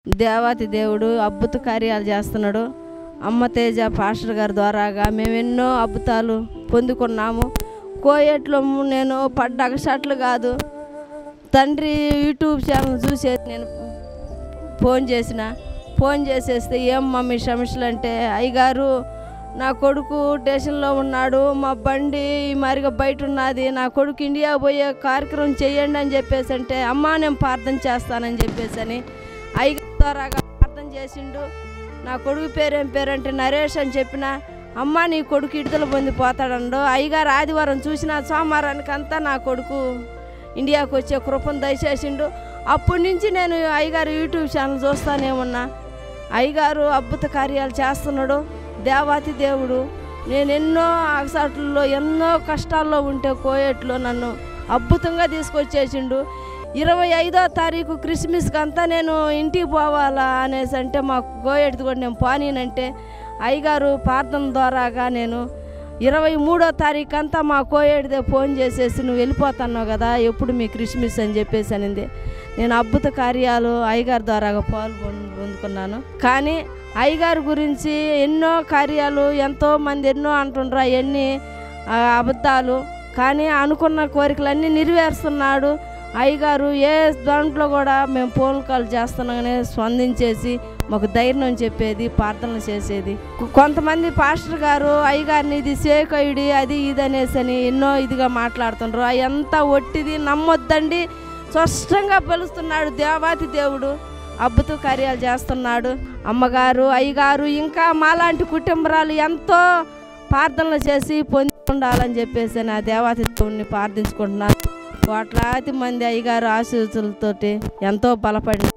దేవాతి దేవుడు అద్భుత కార్యాలు చేస్తున్నాడు. అమ్మ తేజ పాస్టర్ గారి ద్వారాగా మేము ఎన్నో అద్భుతాలు పొందుకున్నాము. కోయేట్లో నేను పడ్డ అగసాట్లు కాదు, తండ్రి యూట్యూబ్ ఛానల్ చూసేది. నేను ఫోన్ చేసేస్తే ఏం మమ్మీ సమస్యలు అంటే, అయ్యగారు నా కొడుకు స్టేషన్లో ఉన్నాడు, మా బండి మరిగా బయట ఉన్నది, నా కొడుకు ఇండియా పోయే కార్యక్రమం చేయండి అని చెప్పేసి అంటే, అమ్మ నేను ప్రార్థన చేస్తానని చెప్పేసి అని అయ్యగారి ద్వారాగా ప్రార్థన చేసిండు. నా కొడుకు పేరేం పేరంటే నరేష్ అని చెప్పిన, అమ్మ నీ కొడుకు ఇడతలు పొందిపోతాడండు. అయ్యగారు ఆదివారం చూసిన సోమవారానికి అంతా నా కొడుకు ఇండియాకు వచ్చే కృపను దయచేసిండు. అప్పటి నుంచి నేను అయ్యగారు యూట్యూబ్ ఛానల్ చూస్తానే ఉన్నా. అయ్యగారు అద్భుత కార్యాలు చేస్తున్నాడు. దేవాతి దేవుడు నేను ఎన్నో అగసాట్లలో ఎన్నో కష్టాల్లో ఉంటే కోయేట్లో నన్ను అద్భుతంగా తీసుకొచ్చేసిండు. 25వ తారీఖు క్రిస్మస్కి అంతా నేను ఇంటికి పోవాలా అనేసి అంటే, మాకు కోయేటిది కూడా నేను పోనీనంటే అయ్యగారు ప్రార్థన ద్వారాగా నేను 23వ తారీఖు అంతా మా కోయేటిదే ఫోన్ చేసేసి, నువ్వు వెళ్ళిపోతున్నావు కదా, ఎప్పుడు మీ క్రిస్మస్ అని చెప్పేసి అనింది. నేను అద్భుత కార్యాలు అయ్యగారి ద్వారాగా పొందుకున్నాను. కానీ అయ్యగారి గురించి ఎన్నో కార్యాలు ఎంతోమంది ఎన్నో అంటుండ్రు, అవన్నీ అబద్ధాలు. కానీ అనుకున్న కోరికలన్నీ నెరవేరుస్తున్నాడు అయ్యగారు. ఏ దాంట్లో కూడా మేము ఫోన్ కాల్ చేస్తున్నాగానే స్పందించేసి మాకు ధైర్యం చెప్పేది, ప్రార్థనలు చేసేది. కొంతమంది పాస్టర్ గారు అయ్యగారిని ఇది సేకయుడి అది ఇది అనేసి అని ఎన్నో ఇదిగా మాట్లాడుతుండ్రు. అదంతా ఒట్టిది, నమ్మొద్దండి. స్పష్టంగా పిలుస్తున్నాడు దేవాతి దేవుడు, అద్భుత కార్యాలు చేస్తున్నాడు. అమ్మగారు అయ్యగారు ఇంకా మాలాంటి కుటుంబరాలు ఎంతో ప్రార్థనలు చేసి పొంది ఉండాలని చెప్పేసి నా దేవాతి దేవుడిని ప్రార్థించుకుంటున్నాను. కోట్లాది మంది అయ్యగారు ఆశీస్సులతోటి ఎంతో బలపడి